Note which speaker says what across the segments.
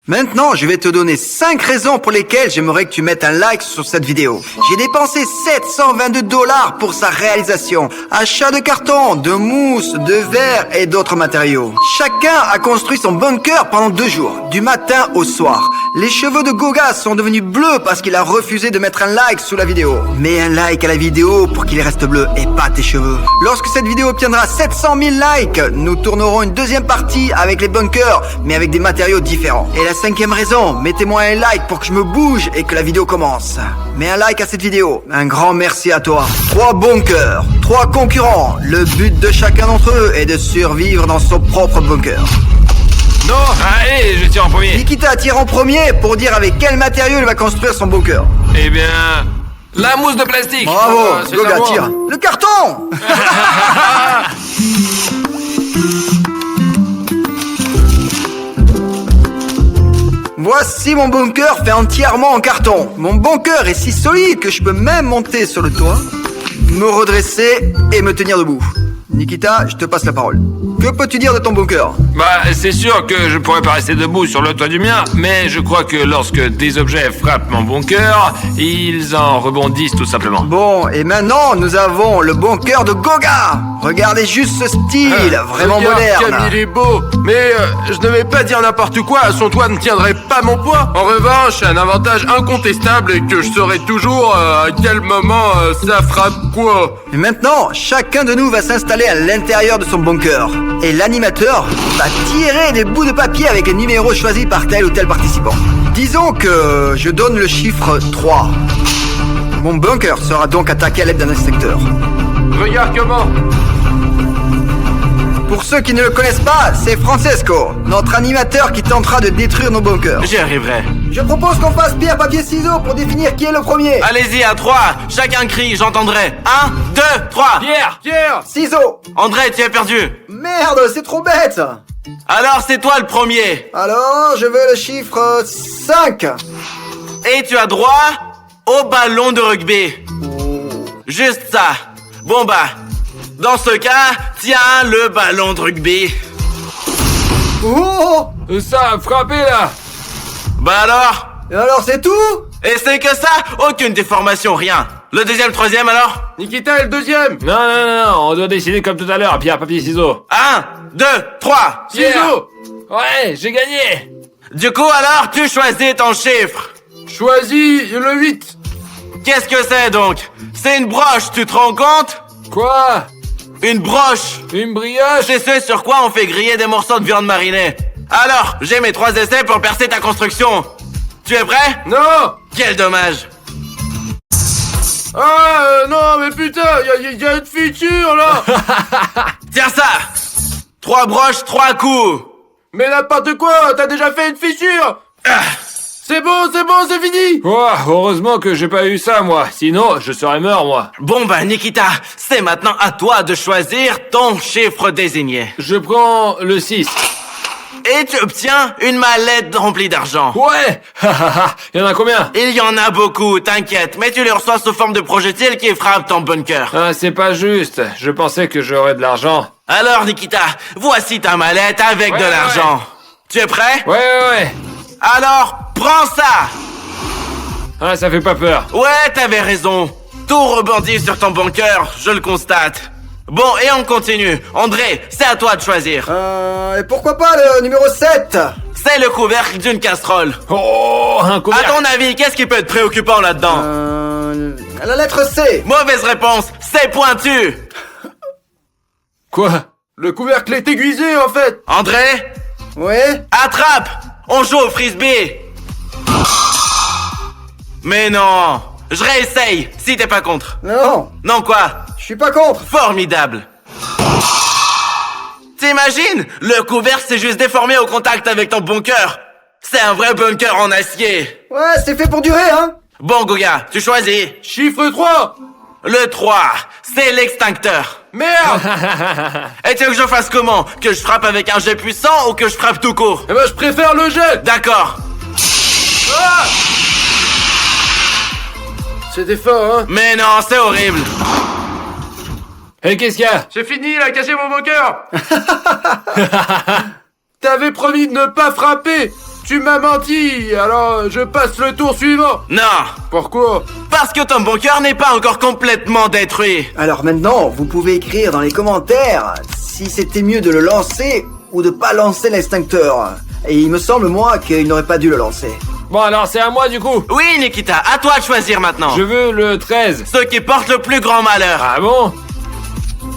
Speaker 1: Maintenant, je vais te donner 5 raisons pour lesquelles j'aimerais que tu mettes un like sur cette vidéo. J'ai dépensé 722 $ pour sa réalisation. Achat de carton, de mousse, de verre et d'autres matériaux. Chacun a construit son bunker pendant 2 jours, du matin au soir. Les cheveux de Goga sont devenus bleus parce qu'il a refusé de mettre un like sous la vidéo. Mets un like à la vidéo pour qu'il reste bleu et pas tes cheveux. Lorsque cette vidéo obtiendra 700 000 likes, nous tournerons une deuxième partie avec les bunkers, mais avec des matériaux différents. Et la 5e raison, mettez-moi un like pour que je me bouge et que la vidéo commence. Mets un like à cette vidéo. Un grand merci à toi. 3 bunkers, 3 concurrents. Le but de chacun d'entre eux est de survivre dans son propre bunker.
Speaker 2: Non, allez, je tire en premier.
Speaker 1: Nikita tire en premier pour dire avec quel matériau il va construire son bunker.
Speaker 2: Eh bien, la mousse de plastique.
Speaker 1: Bravo,
Speaker 2: C'est
Speaker 1: Goga
Speaker 2: à moi.
Speaker 1: tire. Le carton. Voici mon bunker fait entièrement en carton. Mon bunker est si solide que je peux même monter sur le toit, me redresser et me tenir debout. Nikita, je te passe la parole. Que peux-tu dire de ton bunker?
Speaker 2: Bah, c'est sûr que je pourrais pas rester debout sur le toit du mien, mais je crois que lorsque des objets frappent mon bunker, ils en rebondissent tout simplement.
Speaker 1: Bon, et maintenant, nous avons le bunker de Goga. Regardez juste ce style, vraiment
Speaker 3: Regarde
Speaker 1: moderne.
Speaker 3: comme il est beau. Mais je ne vais pas dire n'importe quoi, son toit ne tiendrait pas mon poids. En revanche, un avantage incontestable est que je saurai toujours à quel moment ça frappe quoi.
Speaker 1: Et maintenant, chacun de nous va s'installer à l'intérieur de son bunker. Et l'animateur va tirer des bouts de papier avec les numéros choisis par tel ou tel participant. Disons que je donne le chiffre 3. Mon bunker sera donc attaqué à l'aide d'un instincteur.
Speaker 3: Regarde comment.
Speaker 1: Pour ceux qui ne le connaissent pas, c'est Francesco, notre animateur qui tentera de détruire nos bunkers.
Speaker 4: J'y arriverai.
Speaker 1: Je propose qu'on fasse pierre, papier, ciseaux pour définir qui est le premier.
Speaker 4: Allez-y, à 3. Chacun crie, j'entendrai. 1, 2, 3.
Speaker 3: Pierre.
Speaker 1: Ciseaux.
Speaker 4: André, tu es perdu.
Speaker 1: Merde, c'est trop bête.
Speaker 4: Alors, c'est toi le premier.
Speaker 1: Alors, je veux le chiffre 5.
Speaker 4: Et tu as droit au ballon de rugby. Juste ça. Bon bah, dans ce cas, tiens le ballon de rugby.
Speaker 1: Oh.
Speaker 2: Ça a frappé là.
Speaker 4: Bah alors?
Speaker 1: Et alors, c'est tout?
Speaker 4: Et c'est que ça? Aucune déformation, rien. Le deuxième, troisième alors?
Speaker 3: Nikita est le deuxième.
Speaker 2: Non, on doit décider comme tout à l'heure, pierre, papier, ciseaux.
Speaker 4: 1, 2, 3.
Speaker 3: Ciseaux.
Speaker 2: Ouais, j'ai gagné.
Speaker 4: Du coup alors, tu choisis ton chiffre.
Speaker 3: Choisis le 8.
Speaker 4: Qu'est-ce que c'est donc? C'est une broche, tu te rends compte?
Speaker 2: Quoi?
Speaker 4: Une broche.
Speaker 2: Une brioche?
Speaker 4: C'est ce sur quoi on fait griller des morceaux de viande marinée. Alors, j'ai mes 3 essais pour percer ta construction. Tu es prêt?
Speaker 3: Non.
Speaker 4: Quel dommage.
Speaker 3: Ah non mais putain, y a une fissure là.
Speaker 4: Tiens ça. 3 broches, 3 coups.
Speaker 3: Mais n'importe quoi, t'as déjà fait une fissure. C'est bon, c'est fini.
Speaker 2: Oh, heureusement que j'ai pas eu ça, moi. Sinon, je serais mort, moi.
Speaker 4: Bon bah Nikita, c'est maintenant à toi de choisir ton chiffre désigné.
Speaker 2: Je prends le 6.
Speaker 4: Et tu obtiens une mallette remplie d'argent.
Speaker 2: Ouais. Il y en a combien?
Speaker 4: Il y en a beaucoup, t'inquiète, mais tu les reçois sous forme de projectiles qui frappent ton bunker.
Speaker 2: Ah, c'est pas juste. Je pensais que j'aurais de l'argent.
Speaker 4: Alors Nikita, voici ta mallette avec de
Speaker 2: Ouais.
Speaker 4: l'argent. Tu es prêt?
Speaker 2: Ouais.
Speaker 4: Alors, prends ça.
Speaker 2: Ah, ça fait pas peur.
Speaker 4: Ouais, t'avais raison. Tout rebondit sur ton bunker, je le constate. Bon, et on continue. André, c'est à toi de choisir.
Speaker 1: Et pourquoi pas le numéro 7?
Speaker 4: C'est le couvercle d'une casserole.
Speaker 2: Oh, un
Speaker 4: À
Speaker 2: couvercle.
Speaker 4: ton avis, qu'est-ce qui peut être préoccupant là-dedans?
Speaker 1: La lettre C.
Speaker 4: Mauvaise réponse, c'est pointu.
Speaker 2: Quoi?
Speaker 3: Le couvercle est aiguisé en fait.
Speaker 4: André,
Speaker 1: Ouais.
Speaker 4: attrape. On joue au frisbee. Mais non, je réessaye, si t'es pas contre.
Speaker 1: Non,
Speaker 4: Non quoi?
Speaker 1: je suis pas contre.
Speaker 4: Formidable. T'imagines? Le couvercle s'est juste déformé au contact avec ton bunker. C'est un vrai bunker en acier.
Speaker 1: Ouais, c'est fait pour durer, hein.
Speaker 4: Bon Goga, tu choisis.
Speaker 3: Chiffre 3.
Speaker 4: Le 3, c'est l'extincteur.
Speaker 3: Merde.
Speaker 4: Et tu veux que je fasse comment? Que je frappe avec un jet puissant ou que je frappe tout court?
Speaker 3: Eh ben je préfère le jet.
Speaker 4: D'accord.
Speaker 3: C'était fort hein.
Speaker 4: Mais non, c'est horrible.
Speaker 2: Et qu'est-ce qu'il y a?
Speaker 3: C'est fini, il a cassé mon bunker. T'avais promis de ne pas frapper. Tu m'as menti, alors je passe le tour suivant.
Speaker 4: Non,
Speaker 3: Pourquoi?
Speaker 4: parce que ton bunker n'est pas encore complètement détruit.
Speaker 1: Alors maintenant, vous pouvez écrire dans les commentaires si c'était mieux de le lancer ou de pas lancer l'extincteur. Et il me semble, moi, qu'il n'aurait pas dû le lancer.
Speaker 2: Bon, alors c'est à moi du coup.
Speaker 4: Oui, Nikita, à toi de choisir maintenant.
Speaker 2: Je veux le 13.
Speaker 4: Ce qui porte le plus grand malheur.
Speaker 2: Ah bon?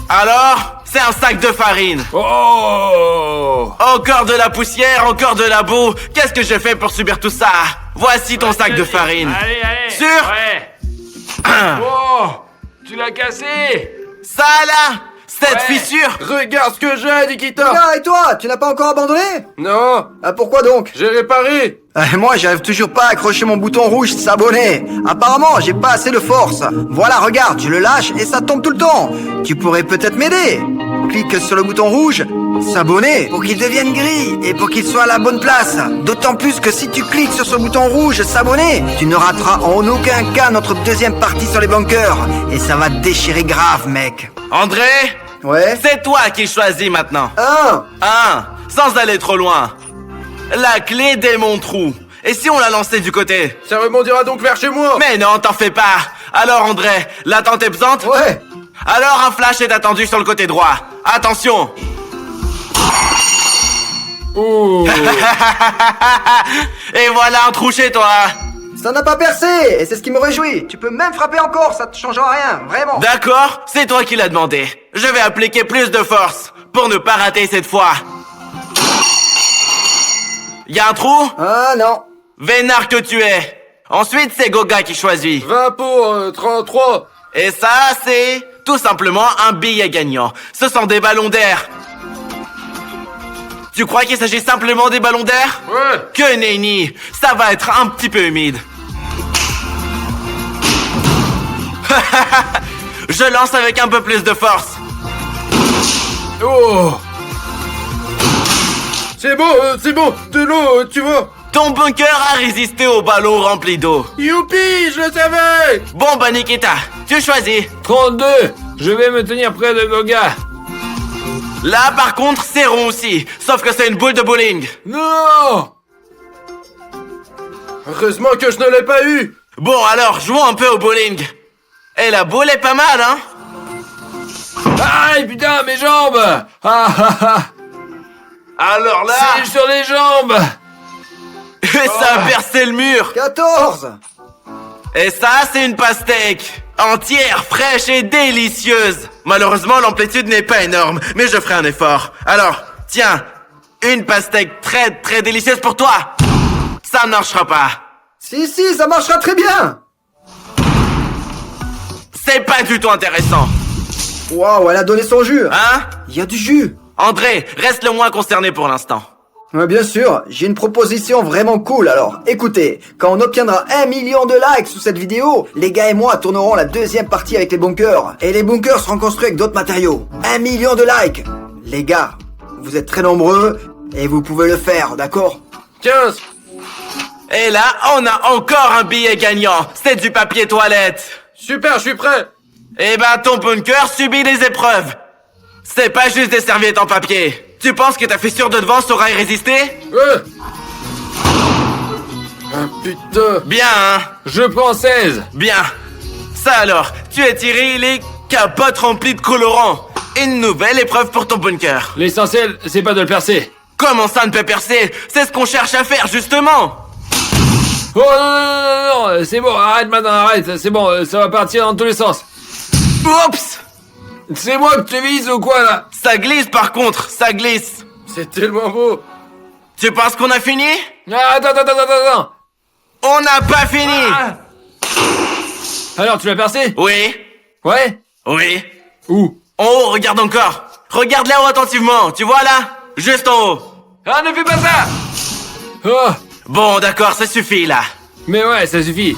Speaker 4: Alors, c'est un sac de farine.
Speaker 2: Oh!
Speaker 4: Encore de la poussière, encore de la boue. Qu'est-ce que je fais pour subir tout ça? Voici ton sac de farine.
Speaker 2: Allez.
Speaker 4: Sûr?
Speaker 2: Ouais. Oh! Tu l'as cassé!
Speaker 4: Ça là, cette
Speaker 2: Ouais.
Speaker 4: fissure.
Speaker 3: Regarde ce que j'ai, Nikita.
Speaker 1: Ah, et toi, tu n'as pas encore abandonné?
Speaker 3: Non,
Speaker 1: Ah, pourquoi donc?
Speaker 3: j'ai réparé.
Speaker 1: Moi, j'arrive toujours pas à accrocher mon bouton rouge s'abonner. Apparemment, j'ai pas assez de force. Voilà, regarde, je le lâche et ça tombe tout le temps. Tu pourrais peut-être m'aider. Clique sur le bouton rouge, s'abonner, pour qu'il devienne gris et pour qu'il soit à la bonne place. D'autant plus que si tu cliques sur ce bouton rouge, s'abonner, tu ne rateras en aucun cas notre deuxième partie sur les bunkers. Et ça va te déchirer grave, mec.
Speaker 4: André,
Speaker 1: Ouais?
Speaker 4: c'est toi qui choisis maintenant.
Speaker 1: 1.
Speaker 4: Sans aller trop loin. La clé des mon trou. Et si on la lançait du côté?
Speaker 3: Ça rebondira donc vers chez moi.
Speaker 4: Mais non, t'en fais pas. Alors André, l'attente est pesante?
Speaker 1: Ouais.
Speaker 4: Alors un flash est attendu sur le côté droit. Attention.
Speaker 2: Ouh!
Speaker 4: Et voilà un trou chez toi.
Speaker 1: Ça n'a pas percé et c'est ce qui me réjouit. Tu peux même frapper encore, ça te changera rien, vraiment.
Speaker 4: D'accord, c'est toi qui l'as demandé. Je vais appliquer plus de force pour ne pas rater cette fois. Y a un trou?
Speaker 1: Ah non.
Speaker 4: Vénard que tu es. Ensuite, c'est Goga qui choisit.
Speaker 3: 20 pour 33.
Speaker 4: Et ça, c'est tout simplement un billet gagnant. Ce sont des ballons d'air. Tu crois qu'il s'agit simplement des ballons d'air?
Speaker 3: Ouais.
Speaker 4: Que nenni, ça va être un petit peu humide. Je lance avec un peu plus de force.
Speaker 3: Oh. C'est bon, de l'eau, tu vois.
Speaker 4: Ton bunker a résisté au ballon rempli d'eau.
Speaker 3: Youpi, je le savais.
Speaker 4: Bon bah Nikita, tu choisis.
Speaker 2: 32! Je vais me tenir près de Goga.
Speaker 4: Là par contre c'est rond aussi, sauf que c'est une boule de bowling.
Speaker 2: Non!
Speaker 3: Heureusement que je ne l'ai pas eu.
Speaker 4: Bon alors, jouons un peu au bowling. Et la boule est pas mal, hein?
Speaker 2: Aïe, putain, mes jambes! Ah ah ah!
Speaker 4: Alors là,
Speaker 2: C'est sur les jambes!
Speaker 4: ça a percé le mur.
Speaker 1: 14.
Speaker 4: Et ça, c'est une pastèque. Entière, fraîche et délicieuse. Malheureusement, l'amplitude n'est pas énorme, mais je ferai un effort. Alors, tiens, une pastèque très très délicieuse pour toi. Ça ne marchera pas.
Speaker 1: Si, ça marchera très bien.
Speaker 4: C'est pas du tout intéressant.
Speaker 1: Waouh, elle a donné son jus.
Speaker 4: Hein?
Speaker 1: Il y a du jus.
Speaker 4: André, reste le moins concerné pour l'instant.
Speaker 1: Ouais, bien sûr, j'ai une proposition vraiment cool alors. Écoutez, quand on obtiendra 1 million de likes sous cette vidéo, les gars et moi tournerons la deuxième partie avec les bunkers. Et les bunkers seront construits avec d'autres matériaux. 1 million de likes. Les gars, vous êtes très nombreux et vous pouvez le faire, d'accord?
Speaker 3: 15.
Speaker 4: Et là, on a encore un billet gagnant. C'est du papier toilette.
Speaker 3: Super, je suis prêt.
Speaker 4: Eh ben, ton bunker subit des épreuves. C'est pas juste des serviettes en papier. Tu penses que ta fissure de devant saura y résister?
Speaker 3: Ouais. Ah putain.
Speaker 4: Bien, hein?
Speaker 2: Je prends 16!
Speaker 4: Bien. Ça alors, tu as tiré les capotes remplies de colorants. Une nouvelle épreuve pour ton bunker.
Speaker 2: L'essentiel, c'est pas de le percer.
Speaker 4: Comment ça ne peut percer? C'est ce qu'on cherche à faire, justement.
Speaker 2: Oh non, c'est bon, arrête maintenant, arrête, c'est bon, ça va partir dans tous les sens.
Speaker 4: Oups!
Speaker 2: C'est moi que tu vises ou quoi là?
Speaker 4: Ça glisse par contre, ça glisse.
Speaker 3: C'est tellement beau.
Speaker 4: Tu penses qu'on a fini?
Speaker 2: Ah, attends.
Speaker 4: On n'a pas fini.
Speaker 2: Ah. Alors, tu l'as percé?
Speaker 4: Oui,
Speaker 2: Ouais?
Speaker 4: oui.
Speaker 2: Où?
Speaker 4: En haut, regarde encore. Regarde là-haut attentivement, tu vois là? Juste en haut.
Speaker 2: Ah, ne fais pas ça! Oh!
Speaker 4: Bon, d'accord, ça suffit là.
Speaker 2: Mais ouais, ça suffit.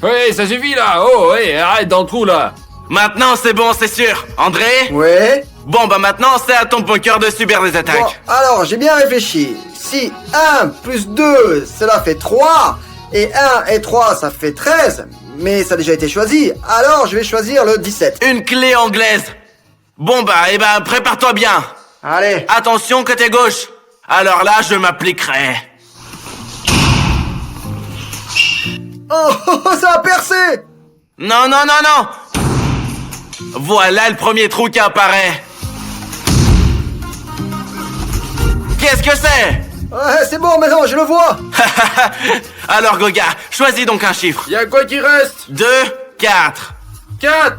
Speaker 2: Oui, ça suffit là. Oh, ouais, arrête dans le trou là.
Speaker 4: Maintenant, c'est bon, c'est sûr. André?
Speaker 1: Ouais.
Speaker 4: Bon, bah maintenant, c'est à ton bunker de subir des
Speaker 1: Bon,
Speaker 4: attaques.
Speaker 1: alors, j'ai bien réfléchi. Si 1 plus 2, cela fait 3, et 1 et 3, ça fait 13, mais ça a déjà été choisi, alors je vais choisir le 17.
Speaker 4: Une clé anglaise. Bon, bah, prépare-toi bien.
Speaker 1: Allez.
Speaker 4: Attention, côté gauche. Alors là, je m'appliquerai.
Speaker 1: Oh, ça a percé!
Speaker 4: Non, non, non, non! Voilà le premier trou qui apparaît. Qu'est-ce que c'est?
Speaker 1: Ouais, c'est bon, maintenant, je le vois!
Speaker 4: Alors, Goga, choisis donc un chiffre.
Speaker 3: Y'a quoi qui reste?
Speaker 4: 2, 4.
Speaker 3: 4.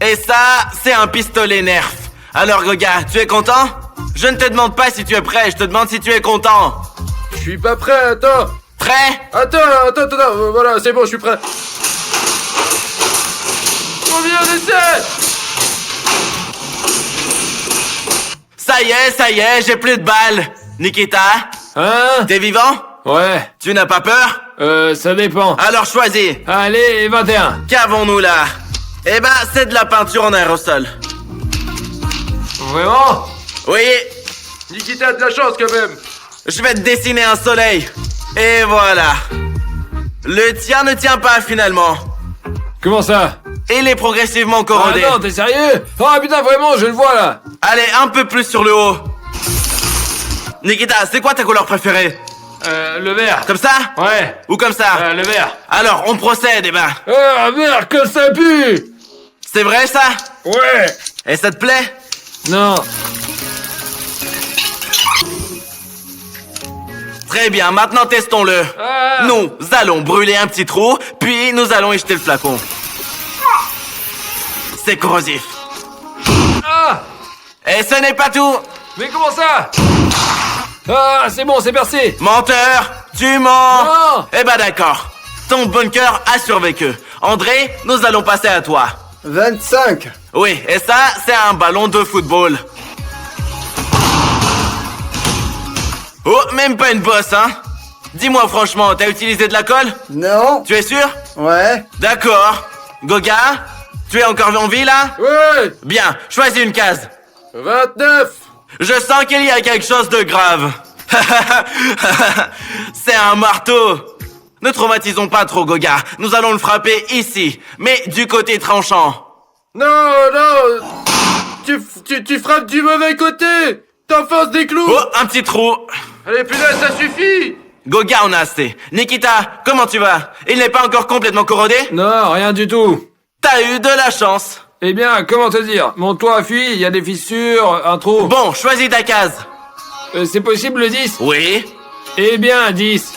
Speaker 4: Et ça, c'est un pistolet Nerf. Alors, Goga, tu es content? Je ne te demande pas si tu es prêt, je te demande si tu es content.
Speaker 3: Je suis pas prêt, attends.
Speaker 4: Prêt?
Speaker 3: Attends, voilà, c'est bon, je suis prêt. Combien d'essais?
Speaker 4: Ça y est, j'ai plus de balles. Nikita,
Speaker 2: Hein?
Speaker 4: t'es vivant?
Speaker 2: Ouais.
Speaker 4: Tu n'as pas peur?
Speaker 2: Ça dépend.
Speaker 4: Alors choisis.
Speaker 2: Allez, 21.
Speaker 4: Qu'avons-nous là? Eh ben, c'est de la peinture en aérosol.
Speaker 2: Vraiment?
Speaker 4: Oui,
Speaker 3: Nikita a de la chance quand même.
Speaker 4: je vais te dessiner un soleil. Et voilà. Le tien ne tient pas finalement.
Speaker 2: Comment ça?
Speaker 4: Il est progressivement
Speaker 2: Ah
Speaker 4: corrodé.
Speaker 2: non, t'es sérieux? Oh putain, vraiment, je le vois là.
Speaker 4: Allez, un peu plus sur le haut. Nikita, c'est quoi ta couleur préférée?
Speaker 2: Le vert.
Speaker 4: Comme ça?
Speaker 2: Ouais.
Speaker 4: Ou comme ça?
Speaker 2: Le vert.
Speaker 4: Alors, on procède, eh ben.
Speaker 2: Ah merde, que ça pue!
Speaker 4: C'est vrai ça?
Speaker 2: Ouais.
Speaker 4: Et ça te plaît?
Speaker 2: Non.
Speaker 4: Très bien, maintenant testons-le.
Speaker 2: Ah.
Speaker 4: Nous allons brûler un petit trou, puis nous allons y jeter le flacon. C'est corrosif.
Speaker 2: Ah!
Speaker 4: Et ce n'est pas tout.
Speaker 2: Mais comment ça? Ah, c'est bon, c'est percé.
Speaker 4: Menteur, tu mens.
Speaker 2: Non.
Speaker 4: Eh ben d'accord. Ton bunker a survécu. André, nous allons passer à toi.
Speaker 1: 25.
Speaker 4: Oui, et ça, c'est un ballon de football. Oh, même pas une bosse, hein? Dis-moi franchement, t'as utilisé de la colle?
Speaker 1: Non.
Speaker 4: Tu es sûr?
Speaker 1: Ouais.
Speaker 4: D'accord. Goga, tu es encore en vie là?
Speaker 3: Ouais.
Speaker 4: Bien, choisis une case.
Speaker 3: 29.
Speaker 4: Je sens qu'il y a quelque chose de grave. C'est un marteau. Ne traumatisons pas trop Goga. Nous allons le frapper ici, mais du côté tranchant.
Speaker 3: Non, non. Tu frappes du mauvais côté. T'enfonces des clous.
Speaker 4: Oh, un petit trou.
Speaker 3: Allez, punaise, ça suffit.
Speaker 4: Goga, on a assez. Nikita, comment tu vas? Il n'est pas encore complètement corrodé?
Speaker 2: Non, rien du tout.
Speaker 4: T'as eu de la chance.
Speaker 2: Eh bien, comment te dire? Mon toit a fui, il y a des fissures, un trou.
Speaker 4: Bon, choisis ta case.
Speaker 2: C'est possible le 10?
Speaker 4: Oui.
Speaker 2: Eh bien, 10.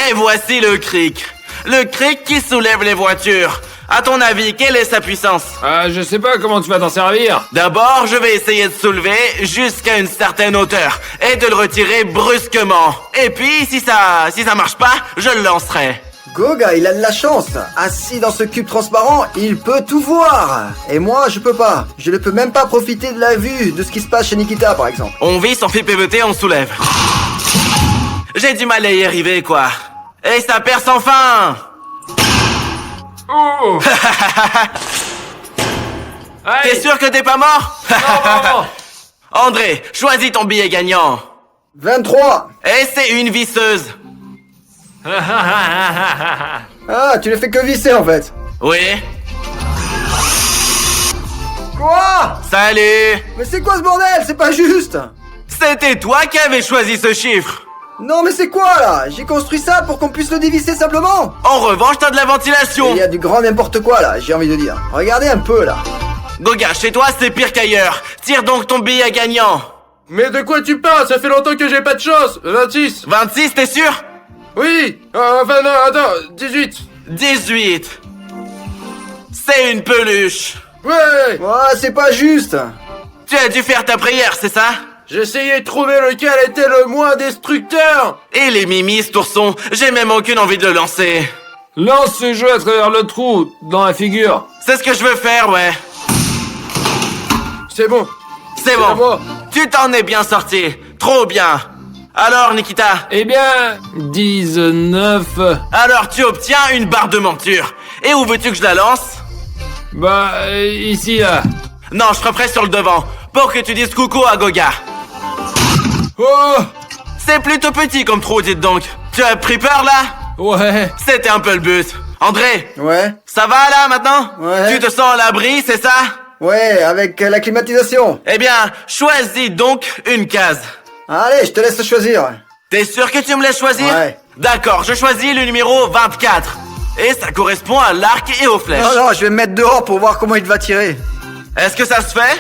Speaker 4: Et voici le cric. Le cric qui soulève les voitures. À ton avis, quelle est sa puissance?
Speaker 2: Ah, je sais pas comment tu vas t'en servir.
Speaker 4: D'abord, je vais essayer de soulever jusqu'à une certaine hauteur et de le retirer brusquement. Et puis, si ça marche pas, je le lancerai.
Speaker 1: Goga, il a de la chance. Assis dans ce cube transparent, il peut tout voir. Et moi, je peux pas. Je ne peux même pas profiter de la vue de ce qui se passe chez Nikita, par exemple.
Speaker 4: On vit sans fil PVT, on soulève. J'ai du mal à y arriver, quoi. Et ça perce enfin.
Speaker 2: Oh.
Speaker 4: T'es
Speaker 2: Allez.
Speaker 4: sûr que t'es pas mort?
Speaker 2: Non.
Speaker 4: André, choisis ton billet gagnant.
Speaker 1: 23.
Speaker 4: Et c'est une visseuse.
Speaker 1: Ah, tu ne fais que visser, en fait.
Speaker 4: Oui.
Speaker 1: Quoi?
Speaker 4: Salut.
Speaker 1: Mais c'est quoi ce bordel? C'est pas juste.
Speaker 4: C'était toi qui avais choisi ce chiffre.
Speaker 1: Non, mais c'est quoi, là? J'ai construit ça pour qu'on puisse le dévisser simplement.
Speaker 4: En revanche, t'as de la ventilation.
Speaker 1: Il y a du grand n'importe quoi, là, j'ai envie de dire. Regardez un peu, là.
Speaker 4: Goga, chez toi, c'est pire qu'ailleurs. Tire donc ton billet gagnant.
Speaker 3: Mais de quoi tu parles? Ça fait longtemps que j'ai pas de chance. 26.
Speaker 4: 26, t'es sûr?
Speaker 3: Oui. Enfin non, attends. 18.
Speaker 4: 18. C'est une peluche.
Speaker 3: Ouais.
Speaker 1: Ouais, c'est pas juste.
Speaker 4: Tu as dû faire ta prière, c'est ça?
Speaker 3: J'essayais de trouver lequel était le moins destructeur.
Speaker 4: Et les mimis, ourson, j'ai même aucune envie de le lancer.
Speaker 2: Lance ce jeu à travers le trou, dans la figure.
Speaker 4: C'est ce que je veux faire, ouais.
Speaker 3: C'est bon.
Speaker 4: C'est
Speaker 3: à
Speaker 4: bon.
Speaker 3: moi.
Speaker 4: Tu t'en es bien sorti. Trop bien. Alors, Nikita,
Speaker 2: Eh bien, 19.
Speaker 4: alors tu obtiens une barre de monture. Et où veux-tu que je la lance?
Speaker 2: Bah, ici, là.
Speaker 4: Non, je frapperai sur le devant, pour que tu dises coucou à Goga.
Speaker 2: Oh.
Speaker 4: C'est plutôt petit comme trou, dites donc. Tu as pris peur, là?
Speaker 2: Ouais.
Speaker 4: C'était un peu le but. André,
Speaker 1: Ouais.
Speaker 4: ça va, là, maintenant?
Speaker 1: Ouais.
Speaker 4: Tu te sens à l'abri, c'est ça?
Speaker 1: Ouais, avec la climatisation.
Speaker 4: Eh bien, choisis donc une case.
Speaker 1: Allez, je te laisse choisir.
Speaker 4: T'es sûr que tu me laisses choisir?
Speaker 1: Ouais.
Speaker 4: D'accord, je choisis le numéro 24. Et ça correspond à l'arc et aux flèches.
Speaker 1: Non, je vais me mettre dehors pour voir comment il va tirer.
Speaker 4: Est-ce que ça se fait?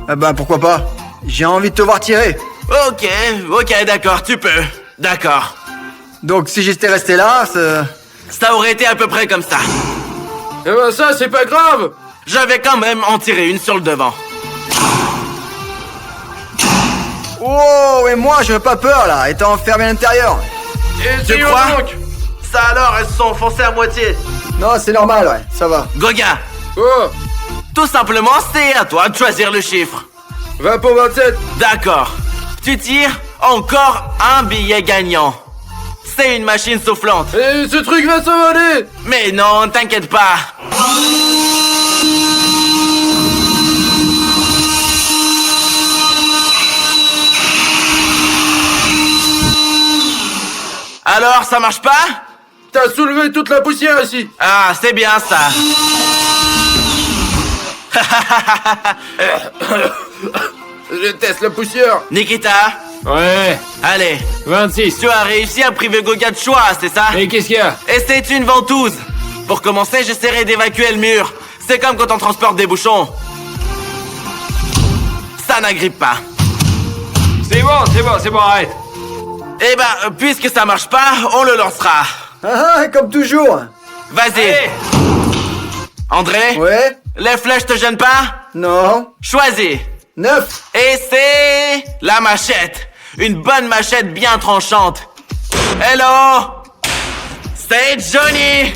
Speaker 1: Ah ben, pourquoi pas. J'ai envie de te voir tirer.
Speaker 4: Ok, d'accord, tu peux. D'accord.
Speaker 1: Donc, si j'étais resté là,
Speaker 4: Ça aurait été à peu près comme ça.
Speaker 3: Eh ben ça, c'est pas grave.
Speaker 4: Je vais quand même en tirer une sur le devant.
Speaker 1: Oh, et moi, je veux pas peur, là, étant enfermé à l'intérieur.
Speaker 3: Et
Speaker 4: Tu crois? Ça alors, elles se sont enfoncées à moitié.
Speaker 1: Non, c'est normal, ouais, ça va.
Speaker 4: Goga,
Speaker 3: Oh,
Speaker 4: tout simplement, c'est à toi de choisir le chiffre.
Speaker 3: 20 pour 27.
Speaker 4: D'accord. Tu tires encore un billet gagnant. C'est une machine soufflante.
Speaker 3: Et ce truc va s'envoler.
Speaker 4: Mais non, t'inquiète pas. Alors, ça marche pas?
Speaker 3: T'as soulevé toute la poussière ici.
Speaker 4: Ah, c'est bien ça.
Speaker 3: Je teste la poussière.
Speaker 4: Nikita,
Speaker 2: Ouais,
Speaker 4: allez.
Speaker 2: 26.
Speaker 4: Tu as réussi à priver Goga de choix, c'est ça?
Speaker 2: Et qu'est-ce qu'il y a?
Speaker 4: Et c'est une ventouse. Pour commencer, j'essaierai d'évacuer le mur. C'est comme quand on transporte des bouchons. Ça n'agrippe pas.
Speaker 2: C'est bon, arrête.
Speaker 4: Eh ben, puisque ça marche pas, on le lancera.
Speaker 1: Ah, comme toujours.
Speaker 4: Vas-y.
Speaker 2: Allez.
Speaker 4: André,
Speaker 1: Ouais.
Speaker 4: les flèches te gênent pas?
Speaker 1: Non.
Speaker 4: Choisis.
Speaker 1: 9.
Speaker 4: Et c'est la machette. Une bonne machette bien tranchante. Hello? C'est Johnny.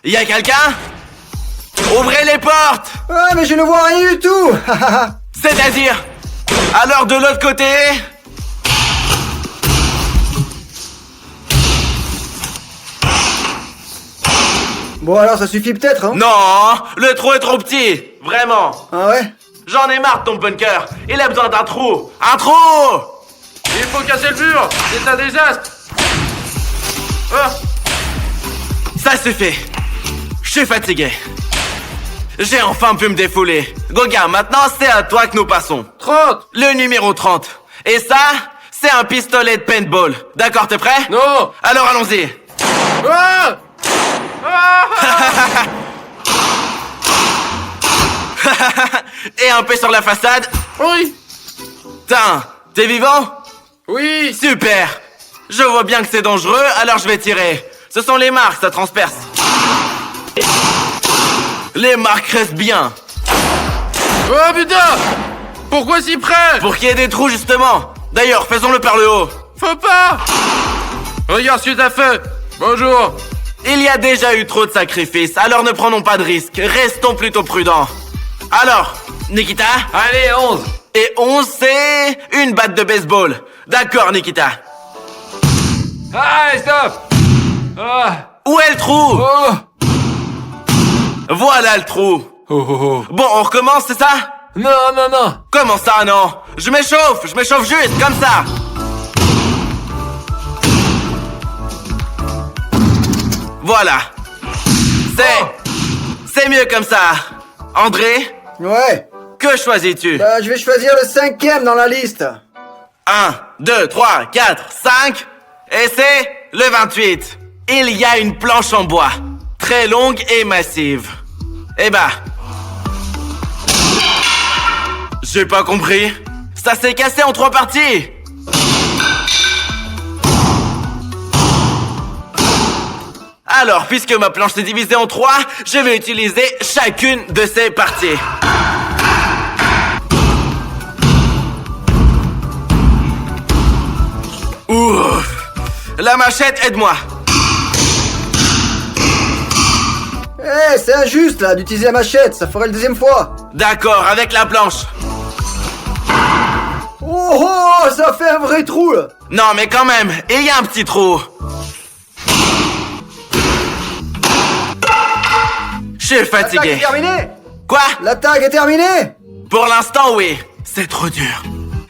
Speaker 4: Y a quelqu'un? Ouvrez les portes.
Speaker 1: Ah, mais je ne vois rien du tout.
Speaker 4: C'est-à-dire? Alors de l'autre côté?
Speaker 1: Bon, alors ça suffit peut-être, hein?
Speaker 4: Non, le trou est trop petit. Vraiment.
Speaker 1: Ah ouais?
Speaker 4: J'en ai marre de ton bunker. Il a besoin d'un trou. Un trou!
Speaker 3: Il faut casser le mur. C'est un désastre. Oh,
Speaker 4: Ça suffit. Je suis fatigué. J'ai enfin pu me défouler. Goga, maintenant c'est à toi que nous passons.
Speaker 3: 30.
Speaker 4: Le numéro 30. Et ça, c'est un pistolet de paintball. D'accord, t'es prêt?
Speaker 3: Non.
Speaker 4: Alors allons-y.
Speaker 3: Ah. Ah.
Speaker 4: Et un peu sur la façade.
Speaker 3: Oui.
Speaker 4: Tiens, t'es vivant?
Speaker 3: Oui.
Speaker 4: Super. Je vois bien que c'est dangereux, alors je vais tirer. Ce sont les marques, ça transperce. Les marques restent bien.
Speaker 3: Oh putain. Pourquoi si près?
Speaker 4: Pour qu'il y ait des trous, justement. D'ailleurs, faisons-le par le haut.
Speaker 3: Faut pas. Regarde ce que t'as fait. Bonjour.
Speaker 4: Il y a déjà eu trop de sacrifices, alors ne prenons pas de risques. Restons plutôt prudents. Alors, Nikita?
Speaker 2: Allez, 11.
Speaker 4: Et 11, c'est une batte de baseball. D'accord, Nikita.
Speaker 2: Ah, stop. Ah.
Speaker 4: Où est le trou?
Speaker 2: Oh.
Speaker 4: Voilà le trou.
Speaker 2: Oh.
Speaker 4: Bon, on recommence, c'est ça?
Speaker 2: Non.
Speaker 4: Comment ça, non? Je m'échauffe juste, comme ça. Voilà. C'est mieux comme ça. André,
Speaker 1: Ouais.
Speaker 4: que choisis-tu?
Speaker 1: Bah, je vais choisir le 5e dans la liste.
Speaker 4: 1, 2, 3, 4, 5. Et c'est le 28. Il y a une planche en bois. Très longue et massive. Eh bah. J'ai pas compris. Ça s'est cassé en 3 parties. Alors, puisque ma planche s'est divisée en 3, je vais utiliser chacune de ces parties. Ouf. La machette, aide-moi.
Speaker 1: Eh, c'est injuste, là, d'utiliser la machette. Ça ferait le 2e fois.
Speaker 4: D'accord, avec la planche.
Speaker 1: Oh, ça fait un vrai trou, là.
Speaker 4: Non, mais quand même, il y a un petit trou. Je suis
Speaker 1: L'attaque est
Speaker 4: fatigué.
Speaker 1: terminée.
Speaker 4: Quoi?
Speaker 1: L'attaque est terminée.
Speaker 4: Pour l'instant, oui. C'est trop dur.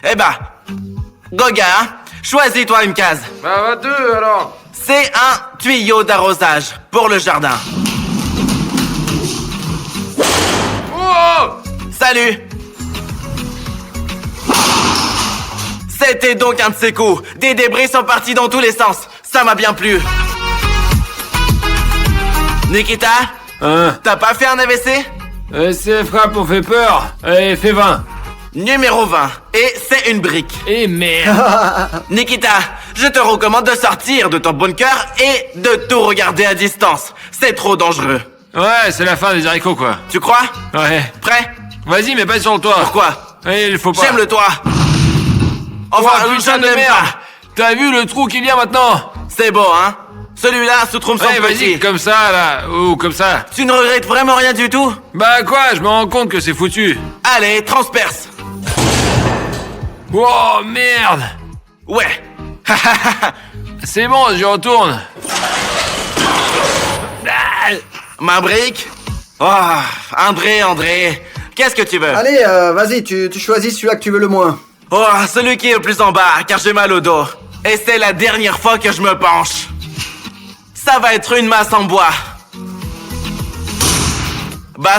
Speaker 4: Eh bah, Goga, choisis-toi une case.
Speaker 3: Bah, va 2 alors.
Speaker 4: C'est un tuyau d'arrosage pour le jardin.
Speaker 3: Oh.
Speaker 4: Salut. C'était donc un de ces coups. Des débris sont partis dans tous les sens. Ça m'a bien plu. Nikita,
Speaker 2: Hein?
Speaker 4: t'as pas fait un AVC?
Speaker 2: Ces frappes ont fait peur. Allez, fais 20.
Speaker 4: Numéro 20. Et c'est une brique.
Speaker 2: Et merde.
Speaker 4: Nikita, je te recommande de sortir de ton bunker et de tout regarder à distance. C'est trop dangereux.
Speaker 2: Ouais, c'est la fin des haricots, quoi.
Speaker 4: Tu crois?
Speaker 2: Ouais.
Speaker 4: Prêt?
Speaker 2: Vas-y, mais pas sur le toit.
Speaker 4: Pourquoi?
Speaker 2: Il faut pas.
Speaker 4: J'aime le toit. Enfin,
Speaker 2: Oh,
Speaker 4: je
Speaker 2: putain de
Speaker 4: n'aime
Speaker 2: merde.
Speaker 4: pas.
Speaker 2: T'as vu le trou qu'il y a maintenant?
Speaker 4: C'est beau, hein? Celui-là se trouve
Speaker 2: Ouais,
Speaker 4: son
Speaker 2: vas-y,
Speaker 4: petit.
Speaker 2: comme ça, là. Ou comme ça.
Speaker 4: Tu ne regrettes vraiment rien du tout?
Speaker 2: Bah quoi, je me rends compte que c'est foutu.
Speaker 4: Allez, transperce.
Speaker 2: Oh, merde.
Speaker 4: Ouais.
Speaker 2: C'est bon, j'y retourne. Ah.
Speaker 4: Ma brique? Oh, André, qu'est-ce que tu veux?
Speaker 1: Allez, vas-y, tu choisis celui-là que tu veux le moins.
Speaker 4: Oh, celui qui est le plus en bas, car j'ai mal au dos. Et c'est la dernière fois que je me penche. Ça va être une masse en bois. Bah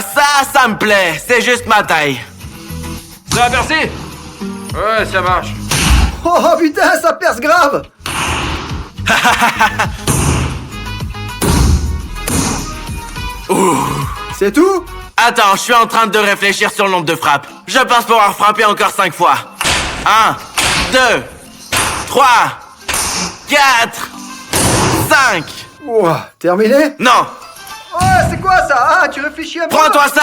Speaker 4: ça me plaît. C'est juste ma taille.
Speaker 2: Ça va percer?
Speaker 3: Ouais, ça marche.
Speaker 1: Oh putain, ça perce grave. C'est tout?
Speaker 4: Attends, je suis en train de réfléchir sur le nombre de frappes. Je pense pouvoir frapper encore 5 fois. 1, 2, 3, 4, 5.
Speaker 1: Ouah, terminé?
Speaker 4: Non,
Speaker 1: Ouais, c'est quoi ça? Ah, tu réfléchis un peu?
Speaker 4: prends-toi ça.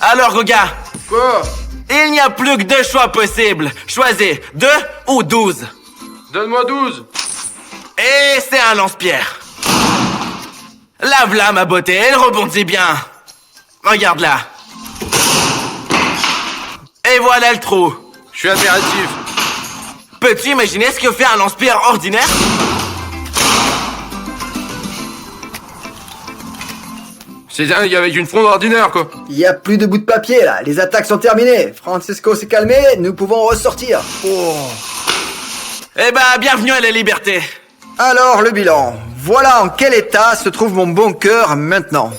Speaker 4: Alors, Goga,
Speaker 3: Quoi?
Speaker 4: il n'y a plus que 2 choix possibles. Choisis 2 ou 12.
Speaker 3: Donne-moi 12.
Speaker 4: Et c'est un lance-pierre. La v'là, ma beauté, elle rebondit bien. Regarde là. Et voilà le trou.
Speaker 3: Je suis impératif.
Speaker 4: Peux-tu imaginer ce que fait un lance-pierre ordinaire?
Speaker 3: C'est dingue avec une fronde ordinaire, quoi.
Speaker 1: Il y a plus de bout de papier là, les attaques sont terminées. Francesco s'est calmé, nous pouvons ressortir. Oh.
Speaker 4: Eh ben, bienvenue à la liberté.
Speaker 1: Alors, le bilan. Voilà en quel état se trouve mon bunker maintenant.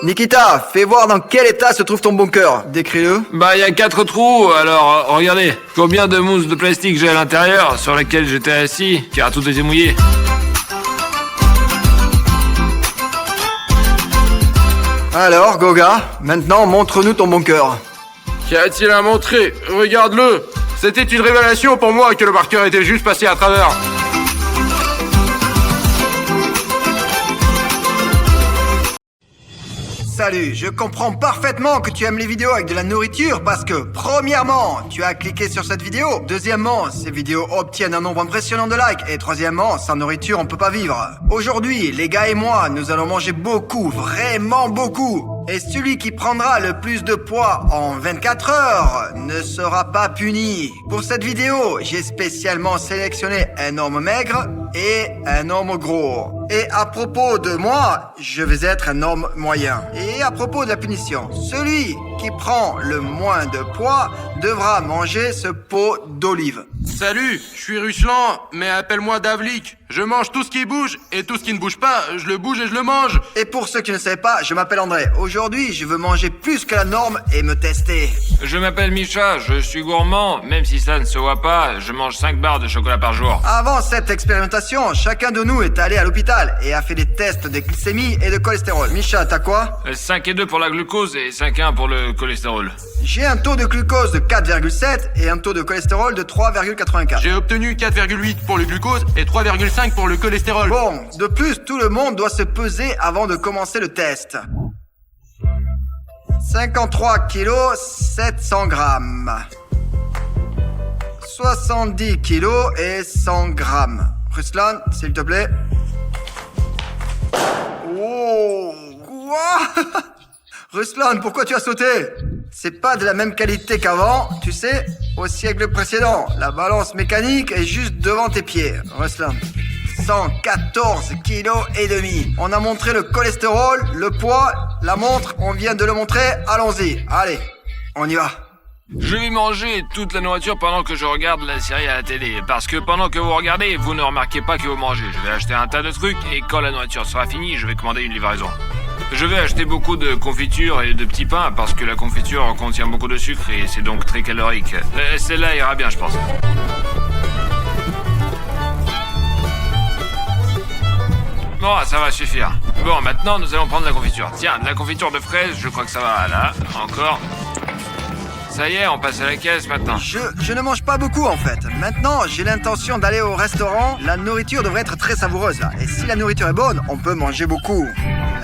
Speaker 1: Nikita, fais voir dans quel état se trouve ton bunker. Décris-le.
Speaker 2: Bah, il y a 4 trous, alors regardez. Combien de mousses de plastique j'ai à l'intérieur sur lesquelles j'étais assis, car tout était mouillé.
Speaker 1: Alors, Goga, maintenant montre-nous ton bunker.
Speaker 3: Qu'y a-t-il à montrer? Regarde-le. C'était une révélation pour moi que le marqueur était juste passé à travers.
Speaker 1: Salut, je comprends parfaitement que tu aimes les vidéos avec de la nourriture parce que, premièrement, tu as cliqué sur cette vidéo. Deuxièmement, ces vidéos obtiennent un nombre impressionnant de likes. Et troisièmement, sans nourriture, on peut pas vivre. Aujourd'hui, les gars et moi, nous allons manger beaucoup, vraiment beaucoup. Et celui qui prendra le plus de poids en 24 heures ne sera pas puni. Pour cette vidéo, j'ai spécialement sélectionné un homme maigre et un homme gros. Et à propos de moi, je vais être un homme moyen. Et à propos de la punition, celui qui prend le moins de poids devra manger ce pot d'olive.
Speaker 3: Salut, je suis Ruslan, mais appelle-moi Davlik. Je mange tout ce qui bouge, et tout ce qui ne bouge pas, je le bouge et je le mange.
Speaker 1: Et pour ceux qui ne savent pas, je m'appelle André. Aujourd'hui, je veux manger plus que la norme et me tester.
Speaker 2: Je m'appelle Misha, je suis gourmand, même si ça ne se voit pas, je mange 5 barres de chocolat par jour.
Speaker 1: Avant cette expérimentation, chacun de nous est allé à l'hôpital et a fait des tests de glycémie et de cholestérol. Misha, t'as quoi?
Speaker 2: 5,2 pour la glucose et 5,1 pour le cholestérol.
Speaker 1: J'ai un taux de glucose de 4,7 et un taux de cholestérol de 3,84.
Speaker 3: J'ai obtenu 4,8 pour le glucose et 3,5 pour le cholestérol.
Speaker 1: Bon, de plus, tout le monde doit se peser avant de commencer le test. 53 kilos, 700 grammes. 70 kilos et 100 grammes. Ruslan, s'il te plaît. Oh, quoi? Ruslan, pourquoi tu as sauté? C'est pas de la même qualité qu'avant, tu sais. Au siècle précédent, la balance mécanique est juste devant tes pieds. Ruslan. 114 kilos et demi. On a montré le cholestérol, le poids, la montre, on vient de le montrer. Allons-y. Allez, on y va.
Speaker 2: Je vais manger toute la nourriture pendant que je regarde la série à la télé. Parce que pendant que vous regardez, vous ne remarquez pas que vous mangez. Je vais acheter un tas de trucs et quand la nourriture sera finie, je vais commander une livraison. Je vais acheter beaucoup de confiture et de petits pains parce que la confiture contient beaucoup de sucre et c'est donc très calorique. Celle-là ira bien, je pense. Bon, ça va suffire. Bon, maintenant, nous allons prendre la confiture. Tiens, de la confiture de fraises, je crois que ça va. Là, encore. Ça y est, on passe à la caisse maintenant.
Speaker 1: Je ne mange pas beaucoup en fait. Maintenant, j'ai l'intention d'aller au restaurant. La nourriture devrait être très savoureuse là. Et si la nourriture est bonne, on peut manger beaucoup.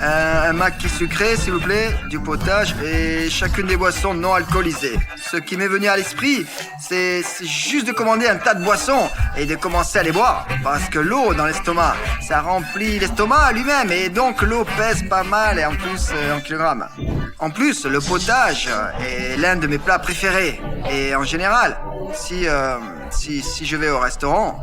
Speaker 1: Un maquis sucré, s'il vous plaît, du potage et chacune des boissons non alcoolisées. Ce qui m'est venu à l'esprit, c'est juste de commander un tas de boissons et de commencer à les boire. Parce que l'eau dans l'estomac, ça remplit l'estomac lui-même et donc l'eau pèse pas mal et en plus en kilogrammes. En plus, le potage est l'un de mes plats préférés. Et en général, si je vais au restaurant,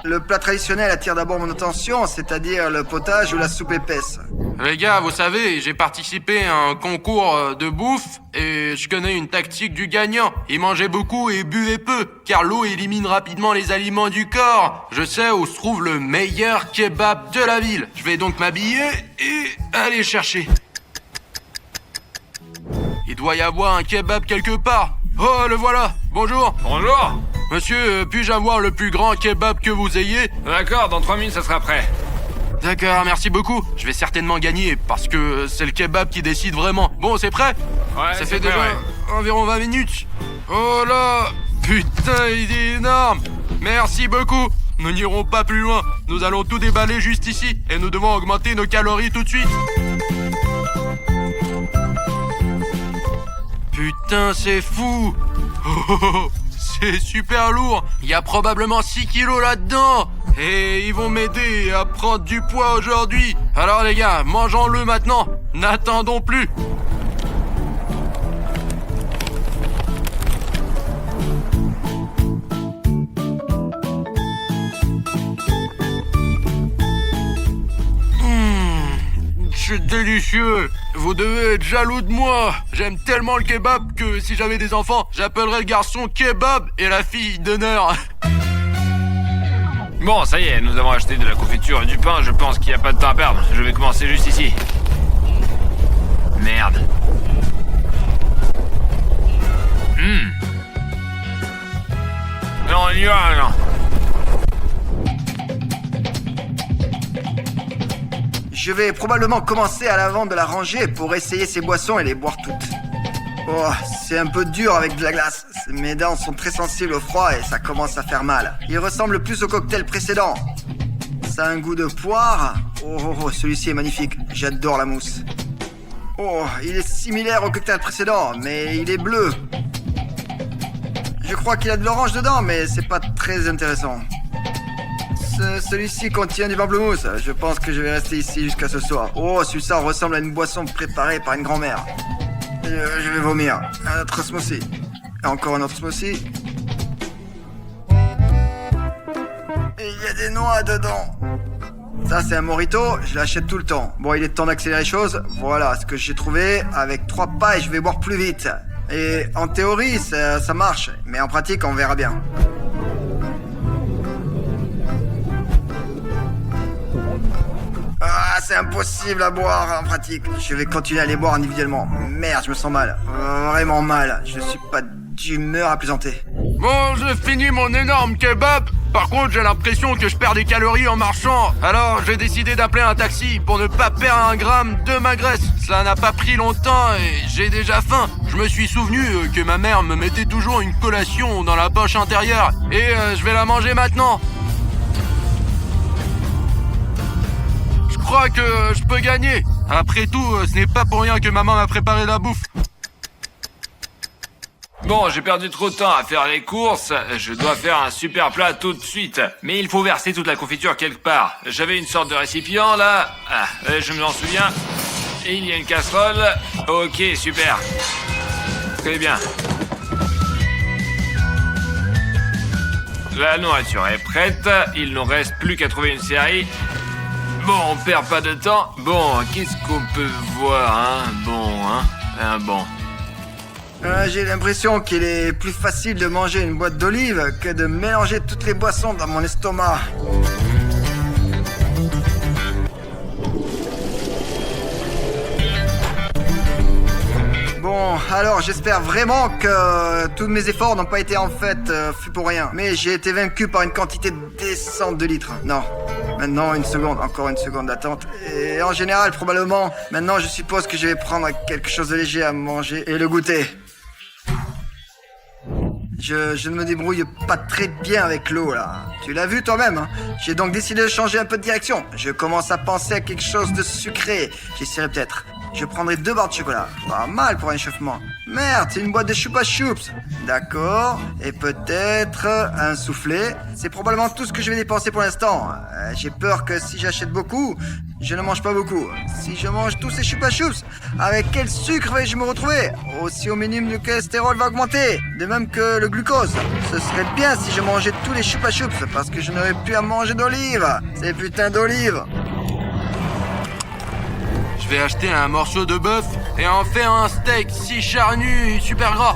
Speaker 1: le plat traditionnel attire d'abord mon attention, c'est-à-dire le potage ou la soupe épaisse.
Speaker 3: Les gars, vous savez, j'ai participé à un concours de bouffe et je connais une tactique du gagnant. Il mangeait beaucoup et buvait peu, car l'eau élimine rapidement les aliments du corps. Je sais où se trouve le meilleur kebab de la ville. Je vais donc m'habiller et aller chercher. Il doit y avoir un kebab quelque part. Oh, le voilà. Bonjour.
Speaker 2: Bonjour.
Speaker 3: Monsieur, puis-je avoir le plus grand kebab que vous ayez?
Speaker 2: D'accord, dans 3 minutes, ça sera prêt.
Speaker 3: D'accord, merci beaucoup. Je vais certainement gagner, parce que c'est le kebab qui décide vraiment. Bon, c'est prêt?
Speaker 2: Ouais,
Speaker 3: ça
Speaker 2: c'est
Speaker 3: fait
Speaker 2: prêt,
Speaker 3: déjà
Speaker 2: ouais.
Speaker 3: environ 20 minutes. Oh là! Putain, il est énorme! Merci beaucoup. Nous n'irons pas plus loin. Nous allons tout déballer juste ici, et nous devons augmenter nos calories tout de suite. Putain, c'est fou! Oh, c'est super lourd! Il y a probablement 6 kilos là-dedans! Et ils vont m'aider à prendre du poids aujourd'hui! Alors les gars, mangeons-le maintenant! N'attendons plus! C'est délicieux. Vous devez être jaloux de moi. J'aime tellement le kebab que si j'avais des enfants, j'appellerais le garçon kebab et la fille d'honneur.
Speaker 2: Bon, ça y est, nous avons acheté de la confiture et du pain. Je pense qu'il n'y a pas de temps à perdre. Je vais commencer juste ici. Merde. Non, on y va, non.
Speaker 1: Je vais probablement commencer à l'avant de la rangée pour essayer ces boissons et les boire toutes. Oh, c'est un peu dur avec de la glace. Mes dents sont très sensibles au froid et ça commence à faire mal. Il ressemble plus au cocktail précédent. Ça a un goût de poire. Oh, celui-ci est magnifique. J'adore la mousse. Oh, il est similaire au cocktail précédent, mais il est bleu. Je crois qu'il a de l'orange dedans, mais c'est pas très intéressant. Celui-ci contient du pamplemousse. Je pense que je vais rester ici jusqu'à ce soir. Oh, celui-ci ressemble à une boisson préparée par une grand-mère. Je vais vomir. Un autre smoothie. Et encore un autre smoothie. Et il y a des noix dedans. Ça, c'est un mojito. Je l'achète tout le temps. Bon, il est temps d'accélérer les choses. Voilà ce que j'ai trouvé. Avec 3 pailles, je vais boire plus vite. Et en théorie, ça marche. Mais en pratique, on verra bien. Ah, c'est impossible à boire en pratique. Je vais continuer à les boire individuellement. Merde, je me sens mal. Vraiment mal. Je suis pas d'humeur à plaisanter.
Speaker 3: Bon, j'ai fini mon énorme kebab. Par contre, j'ai l'impression que je perds des calories en marchant. Alors, j'ai décidé d'appeler un taxi pour ne pas perdre 1 gramme de ma graisse. Ça n'a pas pris longtemps et j'ai déjà faim. Je me suis souvenu que ma mère me mettait toujours une collation dans la poche intérieure. Et je vais la manger maintenant. Je crois que je peux gagner. Après tout, ce n'est pas pour rien que maman m'a préparé la bouffe.
Speaker 2: Bon, j'ai perdu trop de temps à faire les courses. Je dois faire un super plat tout de suite. Mais il faut verser toute la confiture quelque part. J'avais une sorte de récipient, là. Ah, je m'en souviens. Et il y a une casserole. Ok, super. Très bien. La nourriture est prête. Il nous reste plus qu'à trouver une série. Bon, on perd pas de temps. Bon, qu'est-ce qu'on peut voir, hein? Bon, hein? Bon.
Speaker 1: J'ai l'impression qu'il est plus facile de manger une boîte d'olives que de mélanger toutes les boissons dans mon estomac. Bon, alors j'espère vraiment que tous mes efforts n'ont pas été en fait faits pour rien. Mais j'ai été vaincu par une quantité décente de litres. Non, maintenant encore une seconde d'attente. Et en général, probablement, maintenant je suppose que je vais prendre quelque chose de léger à manger et le goûter. Je ne me débrouille pas très bien avec l'eau, là. Tu l'as vu toi-même, hein? J'ai donc décidé de changer un peu de direction. Je commence à penser à quelque chose de sucré. J'essaierai peut-être. Je prendrai 2 barres de chocolat. Pas mal pour un échauffement. Merde, c'est une boîte de Chupa Chups. D'accord. Et peut-être un soufflet. C'est probablement tout ce que je vais dépenser pour l'instant. J'ai peur que si j'achète beaucoup, je ne mange pas beaucoup. Si je mange tous ces Chupa Chups, avec quel sucre vais-je me retrouver? Aussi au minimum, le cholestérol va augmenter. De même que le glucose. Ce serait bien si je mangeais tous les Chupa Chups, parce que je n'aurais plus à manger d'olives. Ces putains d'olives.
Speaker 3: Je vais acheter un morceau de bœuf et en faire un steak si charnu, super gras.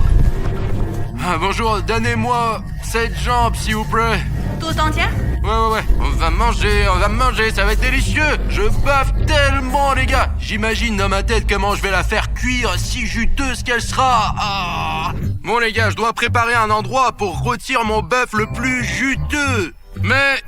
Speaker 3: Ah, bonjour, donnez-moi cette jambe, s'il vous plaît.
Speaker 5: Tout entière?
Speaker 3: Ouais. On va manger, ça va être délicieux. Je baffe tellement, les gars. J'imagine dans ma tête comment je vais la faire cuire, si juteuse qu'elle sera. Ah. Bon, les gars, je dois préparer un endroit pour rôtir mon bœuf le plus juteux. Mais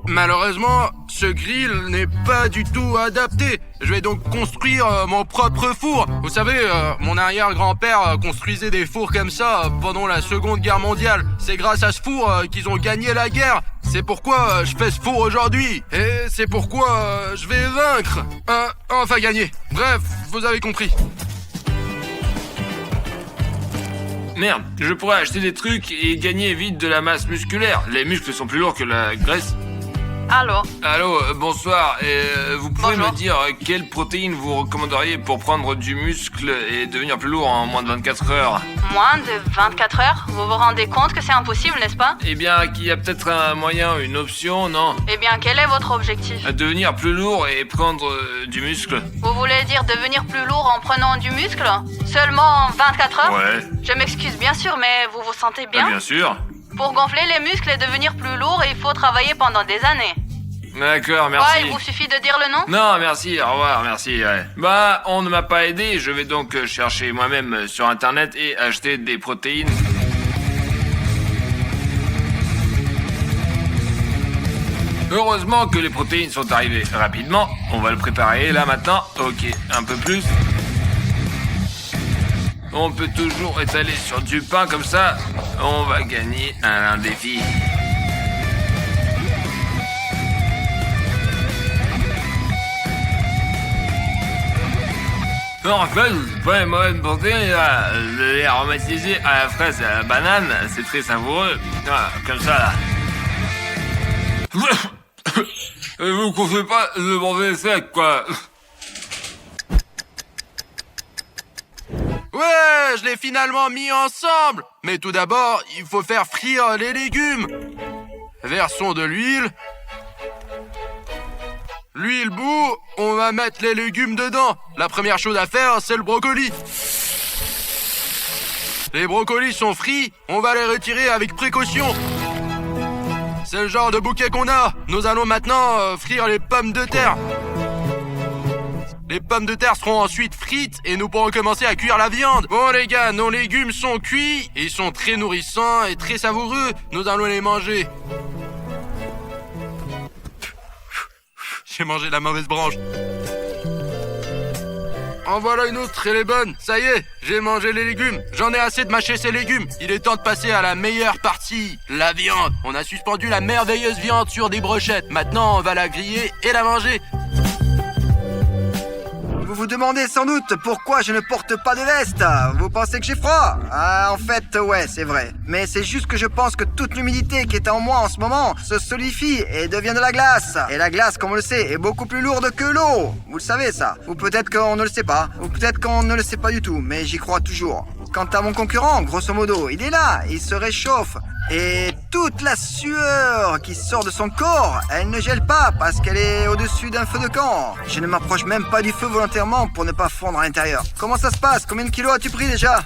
Speaker 3: malheureusement, ce grill n'est pas du tout adapté. Je vais donc construire mon propre four. Vous savez, mon arrière-grand-père construisait des fours comme ça pendant la Seconde Guerre mondiale. C'est grâce à ce four qu'ils ont gagné la guerre. C'est pourquoi je fais ce four aujourd'hui. Et c'est pourquoi je vais vaincre. Enfin gagner. Bref, vous avez compris.
Speaker 2: Merde, je pourrais acheter des trucs et gagner vite de la masse musculaire. Les muscles sont plus lourds que la graisse.
Speaker 5: Allô,
Speaker 2: bonsoir. Vous pouvez
Speaker 5: Bonjour.
Speaker 2: me dire quelle protéine vous recommanderiez pour prendre du muscle et devenir plus lourd en moins de 24 heures?
Speaker 5: Moins de 24 heures? Vous vous rendez compte que c'est impossible, n'est-ce pas?
Speaker 2: Eh bien, qu'il y a peut-être un moyen, une option, non?
Speaker 5: Eh bien, quel est votre objectif?
Speaker 2: Devenir plus lourd et prendre du muscle.
Speaker 5: Vous voulez dire devenir plus lourd en prenant du muscle? Seulement 24 heures?
Speaker 2: Ouais.
Speaker 5: Je m'excuse bien sûr, mais vous vous sentez bien?
Speaker 2: Bien sûr.
Speaker 5: Pour gonfler les muscles et devenir plus lourd, il faut travailler pendant des années.
Speaker 2: D'accord, merci.
Speaker 5: Ouais, il vous suffit de dire le nom?
Speaker 2: Non, merci, au revoir, merci, ouais. Bah, on ne m'a pas aidé, je vais donc chercher moi-même sur internet et acheter des protéines. Heureusement que les protéines sont arrivées rapidement. On va le préparer là maintenant. Ok, un peu plus. On peut toujours étaler sur du pain comme ça. On va gagner un défi. En fait, c'est pas une mauvaise protéine, là. Le lait aromatisé à la fraise et à la banane, c'est très savoureux. Voilà, comme ça, là. Vous conseillez pas de manger sec, quoi.
Speaker 3: Ouais, je l'ai finalement mis ensemble. Mais tout d'abord, il faut faire frire les légumes. Versons de l'huile. L'huile bout, on va mettre les légumes dedans. La première chose à faire, c'est le brocoli. Les brocolis sont frits, on va les retirer avec précaution. C'est le genre de bouquet qu'on a. Nous allons maintenant frire les pommes de terre. Les pommes de terre seront ensuite frites et nous pourrons commencer à cuire la viande. Bon les gars, nos légumes sont cuits. Ils sont très nourrissants et très savoureux. Nous allons les manger. J'ai mangé la mauvaise branche. En voilà une autre, elle est bonne. Ça y est, j'ai mangé les légumes. J'en ai assez de mâcher ces légumes. Il est temps de passer à la meilleure partie, la viande. On a suspendu la merveilleuse viande sur des brochettes. Maintenant, on va la griller et la manger.
Speaker 1: Vous vous demandez sans doute pourquoi je ne porte pas de veste. Vous pensez que j'ai froid? Ah, en fait, ouais, c'est vrai. Mais c'est juste que je pense que toute l'humidité qui est en moi en ce moment se solidifie et devient de la glace. Et la glace, comme on le sait, est beaucoup plus lourde que l'eau. Vous le savez, ça. Ou peut-être qu'on ne le sait pas. Ou peut-être qu'on ne le sait pas du tout, mais j'y crois toujours. Quant à mon concurrent, grosso modo, il est là, il se réchauffe. Et toute la sueur qui sort de son corps, elle ne gèle pas parce qu'elle est au-dessus d'un feu de camp. Je ne m'approche même pas du feu volontairement pour ne pas fondre à l'intérieur. Comment ça se passe? Combien de kilos as-tu pris déjà?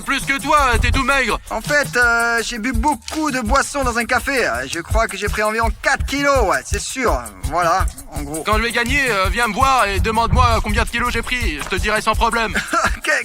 Speaker 3: Plus que toi, t'es tout maigre.
Speaker 1: En fait, j'ai bu beaucoup de boissons dans un café. Je crois que j'ai pris environ 4 kilos, ouais, c'est sûr. Voilà, en gros.
Speaker 3: Quand je vais gagner, viens me voir et demande-moi combien de kilos j'ai pris. Je te dirai sans problème.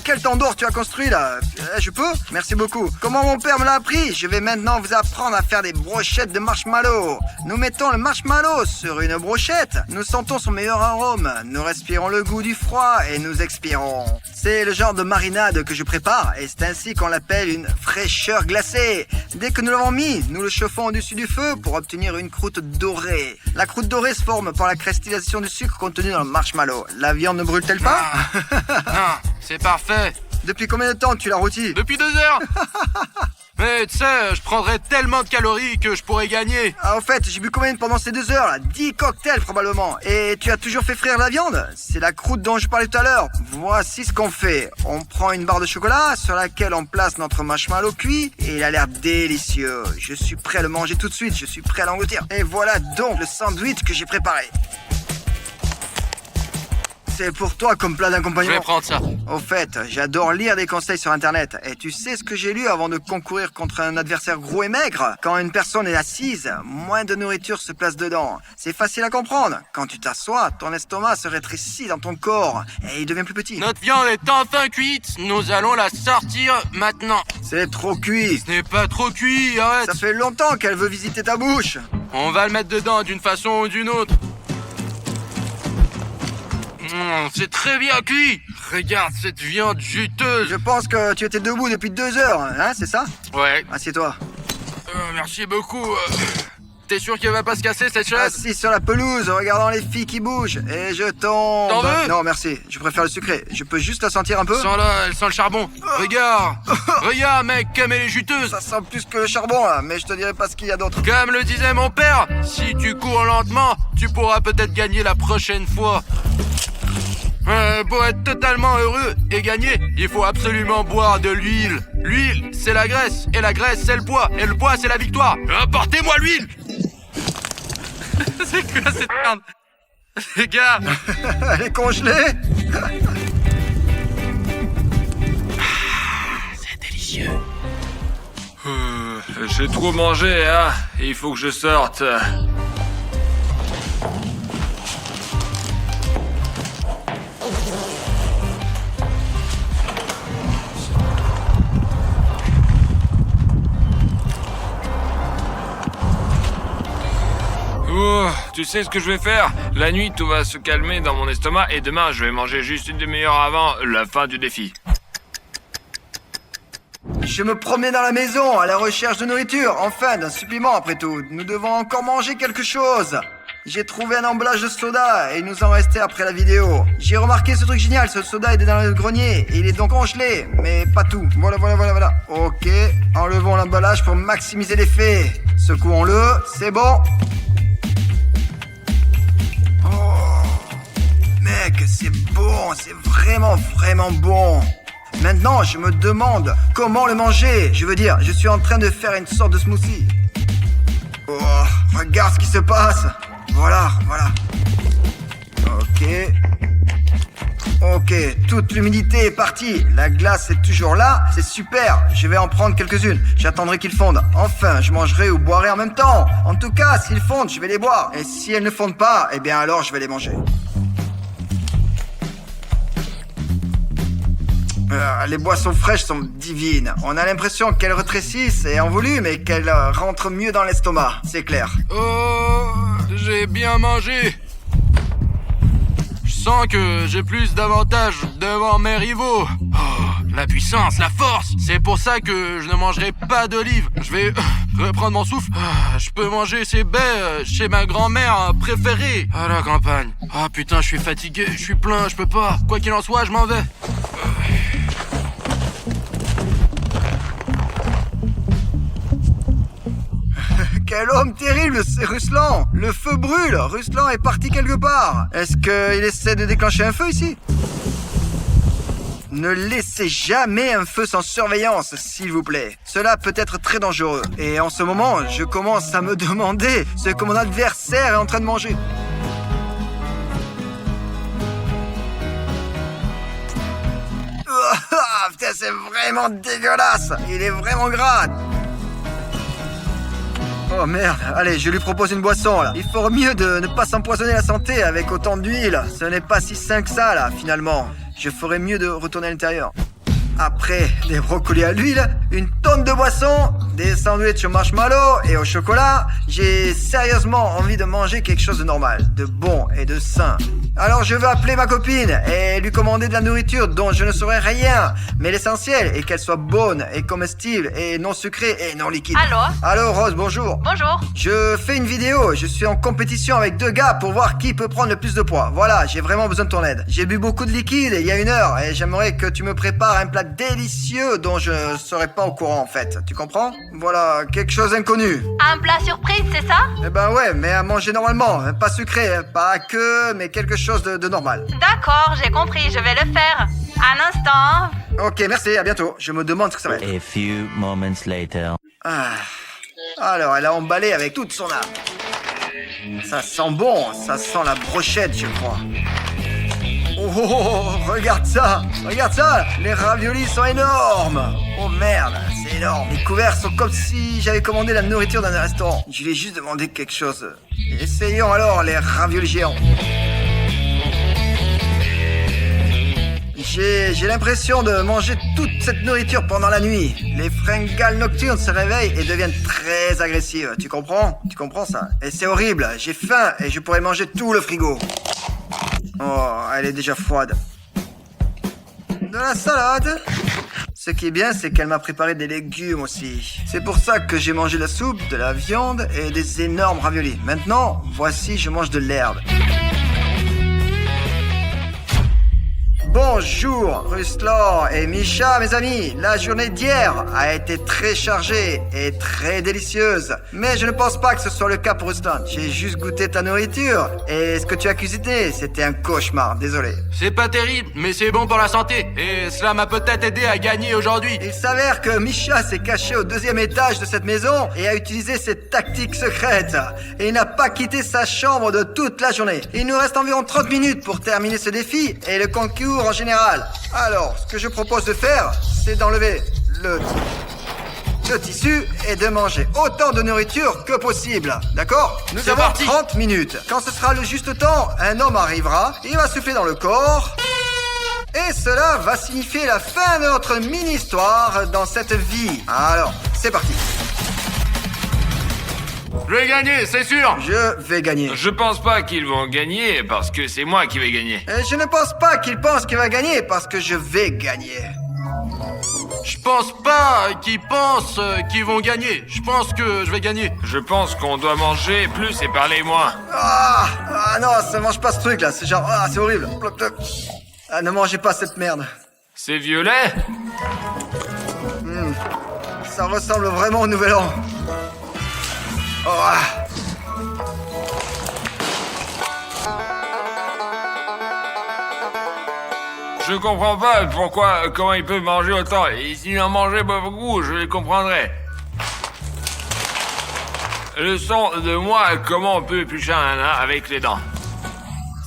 Speaker 1: Quel tandoor tu as construit là? Je peux? Merci beaucoup. Comment mon père me l'a appris? Je vais maintenant vous apprendre à faire des brochettes de marshmallow. Nous mettons le marshmallow sur une brochette. Nous sentons son meilleur arôme. Nous respirons le goût du froid et nous expirons. C'est le genre de marinade que je prépare et c'est ainsi qu'on l'appelle une fraîcheur glacée. Dès que nous l'avons mis, nous le chauffons au-dessus du feu pour obtenir une croûte dorée. La croûte dorée se forme par la cristallisation du sucre contenu dans le marshmallow. La viande ne brûle-t-elle pas?
Speaker 3: Non, c'est parfait.
Speaker 1: Depuis combien de temps tu l'as rôti?
Speaker 3: Depuis 2 heures. Mais tu sais, je prendrais tellement de calories que je pourrais gagner.
Speaker 1: Ah, au fait, j'ai bu combien pendant ces 2 heures là? 10 cocktails probablement. Et tu as toujours fait frire la viande? C'est la croûte dont je parlais tout à l'heure. Voici ce qu'on fait. On prend une barre de chocolat sur laquelle on place notre marshmallow cuit et il a l'air délicieux. Je suis prêt à le manger tout de suite, je suis prêt à l'engloutir. Et voilà donc le sandwich que j'ai préparé. C'est pour toi comme plat
Speaker 3: Je
Speaker 1: d'accompagnement.
Speaker 3: vais prendre ça.
Speaker 1: Au fait, j'adore lire des conseils sur internet. Et tu sais ce que j'ai lu avant de concourir contre un adversaire gros et maigre? Quand une personne est assise, moins de nourriture se place dedans. C'est facile à comprendre. Quand tu t'assois, ton estomac se rétrécit dans ton corps et il devient plus petit.
Speaker 3: Notre viande est enfin cuite. Nous allons la sortir maintenant.
Speaker 1: C'est trop cuit.
Speaker 3: Ce n'est pas trop cuit, arrête.
Speaker 1: Ça fait longtemps qu'elle veut visiter ta bouche.
Speaker 3: On va le mettre dedans d'une façon ou d'une autre. C'est très bien cuit. Regarde cette viande juteuse.
Speaker 1: Je pense que tu étais debout depuis 2 heures, hein, c'est ça?
Speaker 3: Ouais.
Speaker 1: Assieds-toi.
Speaker 3: Merci beaucoup. T'es sûr qu'elle va pas se casser cette chaise?
Speaker 1: Assis sur la pelouse, regardant les filles qui bougent. Et je tombe.
Speaker 3: T'en veux?
Speaker 1: Non, merci. Je préfère le sucré. Je peux juste la sentir un peu?
Speaker 3: Sens-la, elle sent le charbon. Regarde. Regarde, mec, comme elle est juteuse.
Speaker 1: Ça sent plus que le charbon, là. Mais je te dirai pas ce qu'il y a d'autre.
Speaker 3: Comme le disait mon père, si tu cours lentement, tu pourras peut-être gagner la prochaine fois. Pour être totalement heureux et gagner, il faut absolument boire de l'huile. L'huile, c'est la graisse, et la graisse, c'est le poids, et le poids, c'est la victoire. Apportez-moi l'huile. C'est quoi cette merde? Les gars.
Speaker 1: Elle est congelée.
Speaker 3: C'est délicieux.
Speaker 2: J'ai trop mangé, hein. Il faut que je sorte. Tu sais ce que je vais faire? La nuit, tout va se calmer dans mon estomac et demain, je vais manger juste une demi-heure avant la fin du défi.
Speaker 1: Je me promenais dans la maison à la recherche de nourriture. Enfin, d'un supplément après tout. Nous devons encore manger quelque chose. J'ai trouvé un emballage de soda et il nous en restait après la vidéo. J'ai remarqué ce truc génial, ce soda est dans le grenier et il est donc congelé, mais pas tout. Voilà. Ok, enlevons l'emballage pour maximiser l'effet. Secouons-le, c'est bon. Mec, c'est bon, c'est vraiment bon. Maintenant, je me demande comment le manger. Je veux dire, je suis en train de faire une sorte de smoothie. Oh, regarde ce qui se passe. Voilà. Ok, toute l'humidité est partie. La glace est toujours là, c'est super. Je vais en prendre quelques-unes. J'attendrai qu'ils fondent. Enfin, je mangerai ou boirai en même temps. En tout cas, s'ils fondent, je vais les boire. Et si elles ne fondent pas, eh bien alors je vais les manger. Les boissons fraîches sont divines. On a l'impression qu'elles rétrécissent et en volume et qu'elles rentrent mieux dans l'estomac. C'est clair.
Speaker 3: Oh, j'ai bien mangé. Je sens que j'ai plus d'avantages devant mes rivaux. Oh, la puissance, la force. C'est pour ça que je ne mangerai pas d'olives. Je vais reprendre mon souffle. Je peux manger ces baies chez ma grand-mère préférée à la campagne. Ah putain, je suis fatigué, je suis plein, je peux pas. Quoi qu'il en soit, je m'en vais.
Speaker 1: Quel homme terrible, c'est Ruslan. Le feu brûle. Ruslan est parti quelque part. Est-ce qu'il essaie de déclencher un feu ici? Ne laissez jamais un feu sans surveillance, s'il vous plaît. Cela peut être très dangereux. Et en ce moment, je commence à me demander ce que mon adversaire est en train de manger. Putain, c'est vraiment dégueulasse. Il est vraiment gras. Oh merde, allez, je lui propose une boisson là. Il faut mieux de ne pas s'empoisonner la santé avec autant d'huile. Ce n'est pas si sain que ça là, finalement. Je ferais mieux de retourner à l'intérieur. Après des brocolis à l'huile, une tonne de boissons, des sandwichs au marshmallow et au chocolat, j'ai sérieusement envie de manger quelque chose de normal, de bon et de sain. Alors je veux appeler ma copine et lui commander de la nourriture dont je ne saurais rien. Mais l'essentiel est qu'elle soit bonne et comestible et non sucrée et non liquide. Allô Rose, bonjour.
Speaker 5: Bonjour.
Speaker 1: Je fais une vidéo, je suis en compétition avec 2 gars pour voir qui peut prendre le plus de poids. Voilà, j'ai vraiment besoin de ton aide. J'ai bu beaucoup de liquide il y a 1 heure et j'aimerais que tu me prépares un plat délicieux dont je serais pas au courant en fait. Tu comprends? Voilà, quelque chose d'inconnu.
Speaker 5: Un plat surprise, c'est ça?
Speaker 1: Eh ben ouais, mais à manger normalement, pas sucré, pas que, mais quelque chose de normal.
Speaker 5: D'accord, j'ai compris, je vais le faire. Un instant.
Speaker 1: Ok, merci, à bientôt. Je me demande ce que ça va être.
Speaker 6: A few moments later.
Speaker 1: Alors, elle a emballé avec toute son âme. Ça sent bon, ça sent la brochette, je crois. Oh, regarde ça, les raviolis sont énormes. Oh merde, c'est énorme. Les couverts sont comme si j'avais commandé la nourriture dans un restaurant. Je lui ai juste demandé quelque chose. Essayons alors les raviolis géants. J'ai l'impression de manger toute cette nourriture pendant la nuit. Les fringales nocturnes se réveillent et deviennent très agressives. Tu comprends? Tu comprends ça? Et c'est horrible, j'ai faim et je pourrais manger tout le frigo. Oh, elle est déjà froide. De la salade. Ce qui est bien, c'est qu'elle m'a préparé des légumes aussi. C'est pour ça que j'ai mangé de la soupe, de la viande et des énormes raviolis. Maintenant, voici, je mange de l'herbe. Bonjour Ruslan et Misha mes amis, la journée d'hier a été très chargée et très délicieuse. Mais je ne pense pas que ce soit le cas pour Ruslan. J'ai juste goûté ta nourriture et ce que tu as cuisiné, c'était un cauchemar, désolé.
Speaker 3: C'est pas terrible, mais c'est bon pour la santé. Et cela m'a peut-être aidé à gagner aujourd'hui.
Speaker 1: Il s'avère que Misha s'est caché au 2e étage de cette maison et a utilisé ses tactiques secrètes. Et il n'a pas quitté sa chambre de toute la journée. Il nous reste environ 30 minutes pour terminer ce défi et le concours en général. Alors, ce que je propose de faire, c'est d'enlever le tissu et de manger autant de nourriture que possible. D'accord? Nous avons
Speaker 3: parti.
Speaker 1: 30 minutes. Quand ce sera le juste temps, un homme arrivera, il va souffler dans le corps. Et cela va signifier la fin de notre mini-histoire dans cette vie. Alors, c'est parti.
Speaker 3: Je vais gagner, c'est sûr.
Speaker 1: Je vais gagner.
Speaker 2: Je pense pas qu'ils vont gagner parce que c'est moi qui vais gagner.
Speaker 1: Et je ne pense pas qu'il pense qu'il va gagner parce que je vais gagner.
Speaker 3: Je pense pas qu'ils pensent qu'ils vont gagner. Je pense que je vais gagner.
Speaker 2: Je pense qu'on doit manger plus et parler moins.
Speaker 1: Ah non, ça mange pas ce truc là, c'est genre, c'est horrible. Ah, ne mangez pas cette merde.
Speaker 2: C'est violet?
Speaker 1: Ça ressemble vraiment au Nouvel An.
Speaker 2: Je comprends pas comment ils peuvent manger autant. Et s'ils en mangeaient pas beaucoup, je les comprendrais. Leçon de moi, comment on peut éplucher un ananas avec les dents.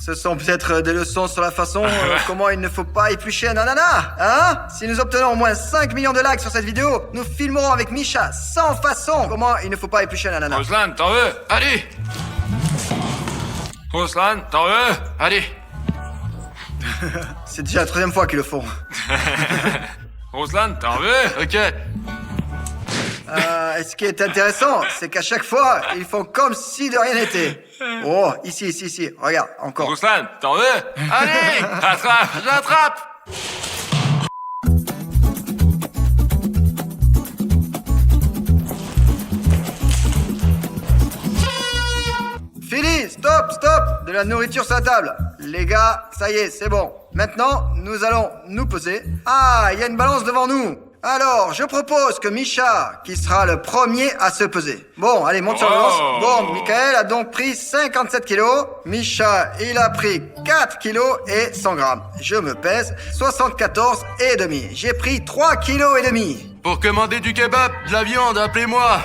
Speaker 1: Ce sont peut-être des leçons sur la façon comment il ne faut pas éplucher un ananas, hein? Si nous obtenons au moins 5 millions de likes sur cette vidéo, nous filmerons avec Misha sans façon comment il ne faut pas éplucher un ananas.
Speaker 2: Ruslan, t'en veux?
Speaker 3: Allez.
Speaker 2: Ruslan, t'en veux?
Speaker 3: Allez.
Speaker 1: C'est déjà la 3e fois qu'ils le font.
Speaker 2: Ruslan, t'en veux?
Speaker 3: Ok.
Speaker 1: Et ce qui est intéressant, c'est qu'à chaque fois, ils font comme si de rien n'était. Oh, ici, regarde, encore.
Speaker 2: Ruslan, t'en veux?
Speaker 3: Allez.
Speaker 2: Attrape!
Speaker 3: J'attrape.
Speaker 1: Fini, stop, de la nourriture sur la table. Les gars, ça y est, c'est bon. Maintenant, nous allons nous poser. Ah, il y a une balance devant nous. Alors, je propose que Misha, qui sera le premier à se peser. Bon, allez, monte sur le lance. Bon, Michael a donc pris 57 kilos. Misha, il a pris 4 kilos et 100 grammes. Je me pèse 74 et demi. J'ai pris 3 kilos et demi.
Speaker 3: Pour commander du kebab, de la viande, appelez-moi.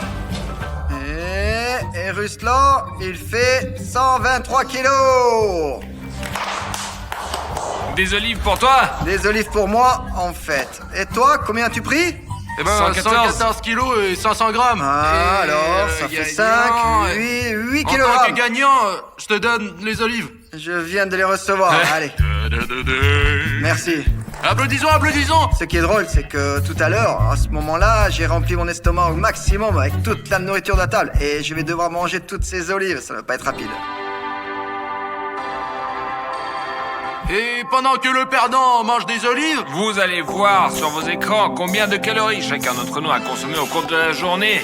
Speaker 1: Et Ruslan, il fait 123 kilos.
Speaker 2: Des olives pour toi?
Speaker 1: Des olives pour moi, en fait. Et toi, combien as-tu pris?
Speaker 3: Eh ben, 114 kilos et 500 grammes.
Speaker 1: Ah,
Speaker 3: Et,
Speaker 1: alors, ça fait 5, 8
Speaker 3: En tant que
Speaker 1: kilogrammes.
Speaker 3: gagnant, je te donne les olives.
Speaker 1: Je viens de les recevoir, allez. Merci.
Speaker 3: Applaudissons, applaudissons.
Speaker 1: Ce qui est drôle, c'est que tout à l'heure, à ce moment-là, j'ai rempli mon estomac au maximum avec toute la nourriture de la table. Et je vais devoir manger toutes ces olives, ça va pas être rapide.
Speaker 3: Et pendant que le perdant mange des olives,
Speaker 2: Vous allez voir sur vos écrans combien de calories chacun d'entre nous a consommé au cours de la journée.